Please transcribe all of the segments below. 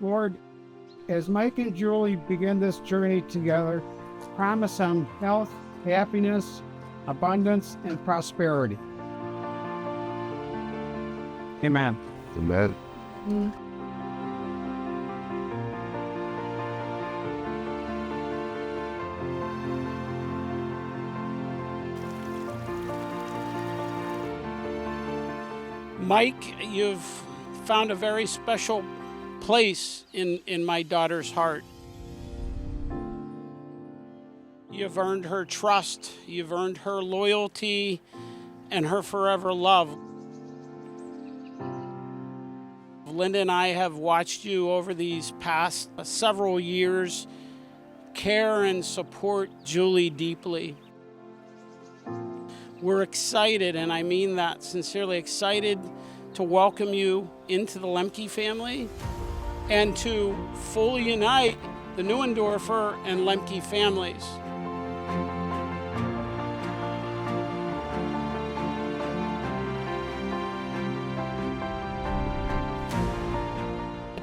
Lord, as Mike and Julie begin this journey together, promise them health, happiness, abundance, and prosperity. Amen. Amen. Mike, you've found a very special place in my daughter's heart. You've earned her trust, you've earned her loyalty, and her forever love. Linda and I have watched you over these past several years care and support Julie deeply. We're excited, and I mean that sincerely, excited to welcome you into the Lemke family and to fully unite the Neundorfer and Lemke families.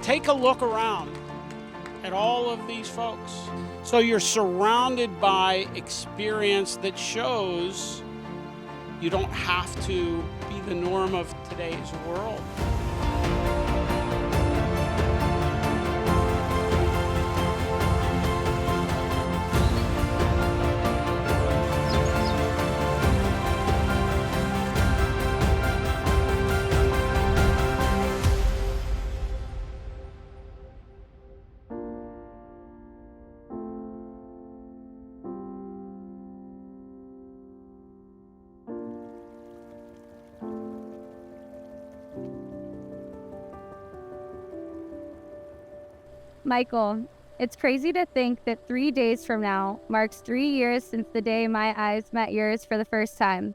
Take a look around at all of these folks. So you're surrounded by experience that shows you don't have to be the norm of today's world. Michael, it's crazy to think that 3 days from now marks 3 years since the day my eyes met yours for the first time.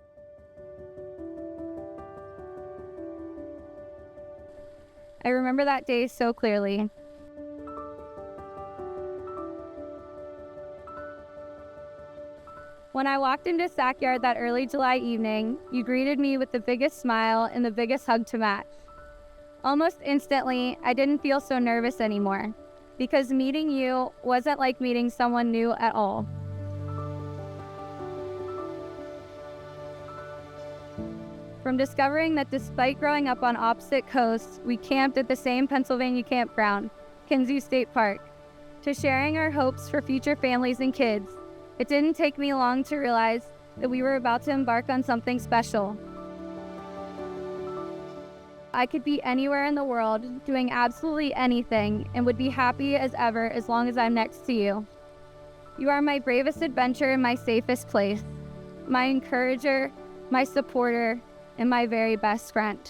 I remember that day so clearly. When I walked into Stackyard that early July evening, you greeted me with the biggest smile and the biggest hug to match. Almost instantly, I didn't feel so nervous anymore, because meeting you wasn't like meeting someone new at all. From discovering that despite growing up on opposite coasts, we camped at the same Pennsylvania campground, Kinsey State Park, to sharing our hopes for future families and kids, it didn't take me long to realize that we were about to embark on something special. I could be anywhere in the world, doing absolutely anything, and would be happy as ever as long as I'm next to you. You are my bravest adventure and my safest place, my encourager, my supporter, and my very best friend.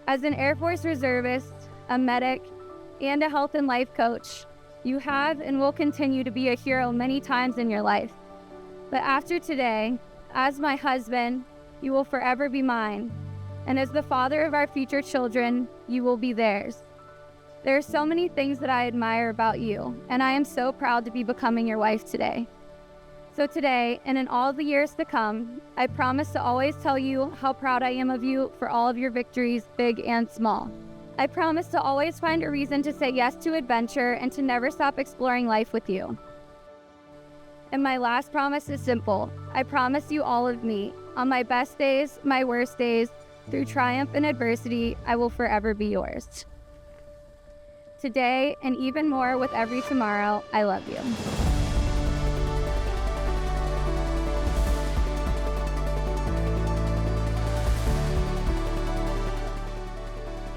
As an Air Force reservist, a medic, and a health and life coach, you have and will continue to be a hero many times in your life. But after today, as my husband, you will forever be mine. And as the father of our future children, you will be theirs. There are so many things that I admire about you, and I am so proud to be becoming your wife today. So today, and in all the years to come, I promise to always tell you how proud I am of you for all of your victories, big and small. I promise to always find a reason to say yes to adventure and to never stop exploring life with you. And my last promise is simple. I promise you all of me. On my best days, my worst days, through triumph and adversity, I will forever be yours. Today, and even more with every tomorrow, I love you.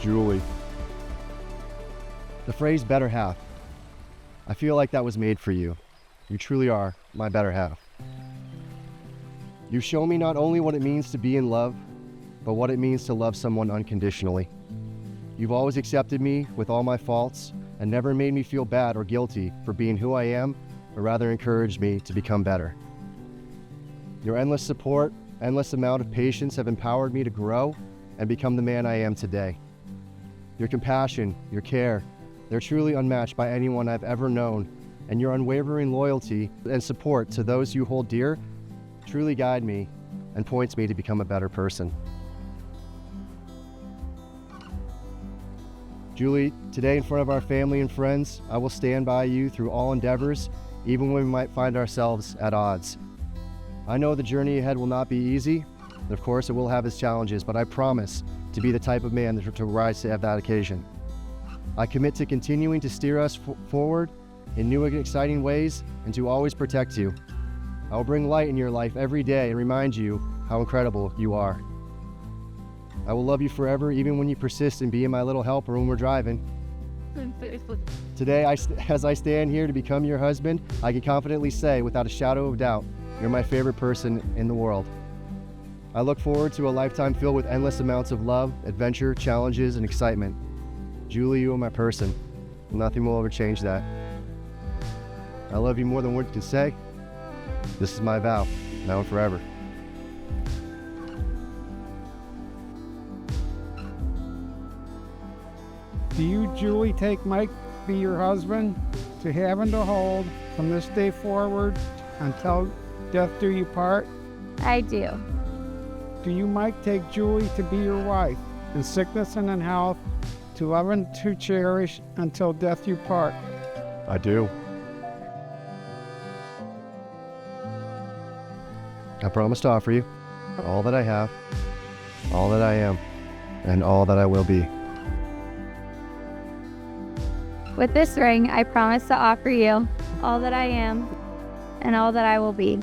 Julie. The phrase better half. I feel like that was made for you. You truly are my better half. You show me not only what it means to be in love, but what it means to love someone unconditionally. You've always accepted me with all my faults and never made me feel bad or guilty for being who I am, but rather encouraged me to become better. Your endless support, endless amount of patience have empowered me to grow and become the man I am today. Your compassion, your care, they're truly unmatched by anyone I've ever known, and your unwavering loyalty and support to those you hold dear truly guide me and points me to become a better person. Julie, today in front of our family and friends, I will stand by you through all endeavors, even when we might find ourselves at odds. I know the journey ahead will not be easy, and of course it will have its challenges, but I promise to be the type of man to rise to that occasion. I commit to continuing to steer us forward in new and exciting ways and to always protect you. I will bring light in your life every day and remind you how incredible you are. I will love you forever, even when you persist in being my little helper when we're driving. Today, as I stand here to become your husband, I can confidently say, without a shadow of doubt, you're my favorite person in the world. I look forward to a lifetime filled with endless amounts of love, adventure, challenges, and excitement. Julie, you are my person. Nothing will ever change that. I love you more than words can say. This is my vow, now and forever. Do you, Julie, take Mike to be your husband, to have and to hold, from this day forward until death do you part? I do. Do you, Mike, take Julie to be your wife, in sickness and in health, to love and to cherish until death you part? I do. I promise to offer you all that I have, all that I am, and all that I will be. With this ring, I promise to offer you all that I am and all that I will be.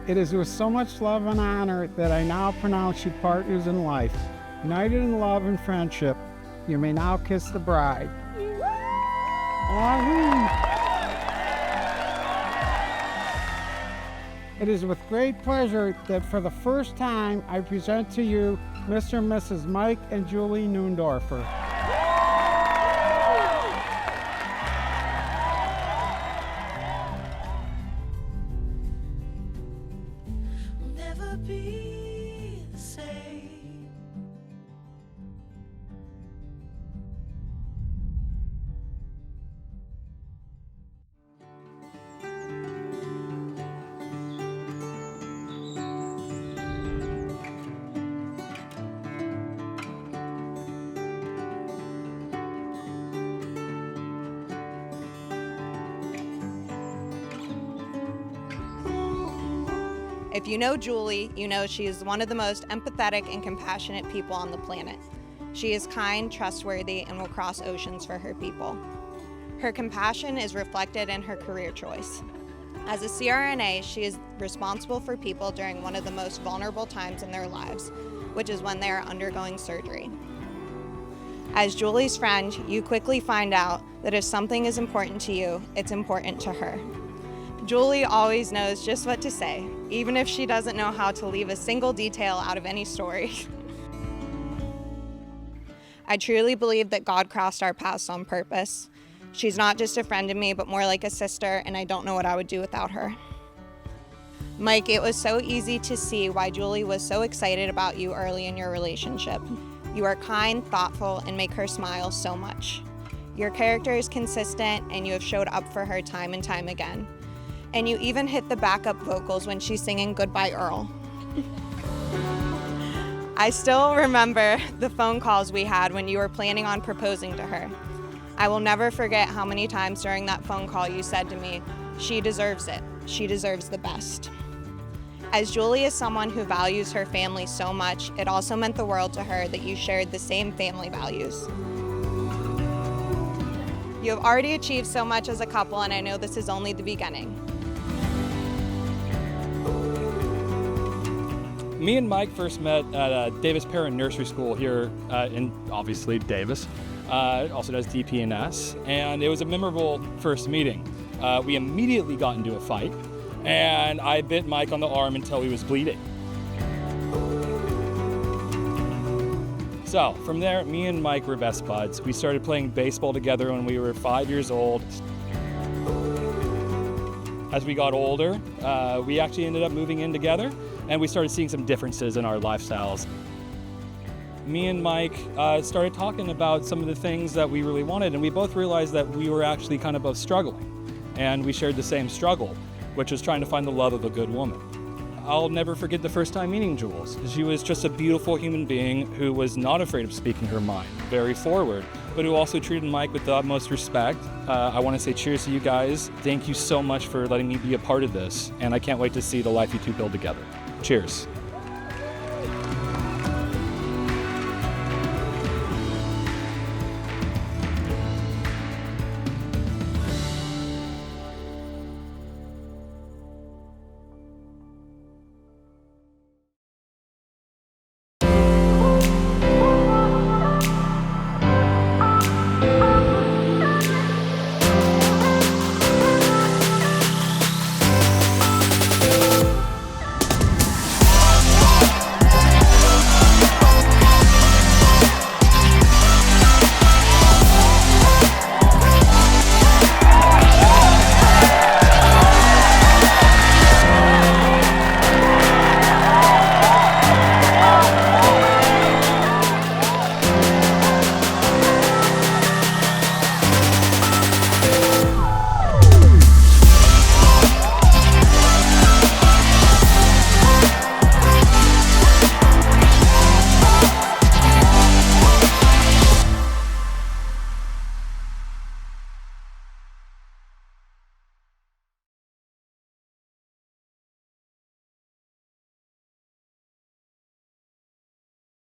It is with so much love and honor that I now pronounce you partners in life. United in love and friendship, you may now kiss the bride. It is with great pleasure that for the first time I present to you Mr. and Mrs. Mike and Julie Neundorfer. We'll never be the same. If you know Julie, you know she is one of the most empathetic and compassionate people on the planet. She is kind, trustworthy, and will cross oceans for her people. Her compassion is reflected in her career choice. As a CRNA, she is responsible for people during one of the most vulnerable times in their lives, which is when they are undergoing surgery. As Julie's friend, you quickly find out that if something is important to you, it's important to her. Julie always knows just what to say, even if she doesn't know how to leave a single detail out of any story. I truly believe that God crossed our paths on purpose. She's not just a friend to me, but more like a sister, and I don't know what I would do without her. Mike, it was so easy to see why Julie was so excited about you early in your relationship. You are kind, thoughtful, and make her smile so much. Your character is consistent, and you have showed up for her time and time again. And you even hit the backup vocals when she's singing Goodbye Earl. I still remember the phone calls we had when you were planning on proposing to her. I will never forget how many times during that phone call you said to me, "She deserves it. She deserves the best." As Julie is someone who values her family so much, it also meant the world to her that you shared the same family values. You have already achieved so much as a couple, and I know this is only the beginning. Me and Mike first met at Davis Parent Nursery School here in, obviously, Davis. It also does DP&S, and it was a memorable first meeting. We immediately got into a fight, and I bit Mike on the arm until he was bleeding. So from there, me and Mike were best buds. We started playing baseball together when we were 5 years old. As we got older, we actually ended up moving in together, and we started seeing some differences in our lifestyles. Me and Mike started talking about some of the things that we really wanted, and we both realized that we were actually kind of both struggling, and we shared the same struggle. which was trying to find the love of a good woman. I'll never forget the first time meeting Jules. She was just a beautiful human being who was not afraid of speaking her mind, very forward, but who also treated Mike with the utmost respect. I want to say cheers to you guys. Thank you so much for letting me be a part of this, and I can't wait to see the life you two build together. Cheers.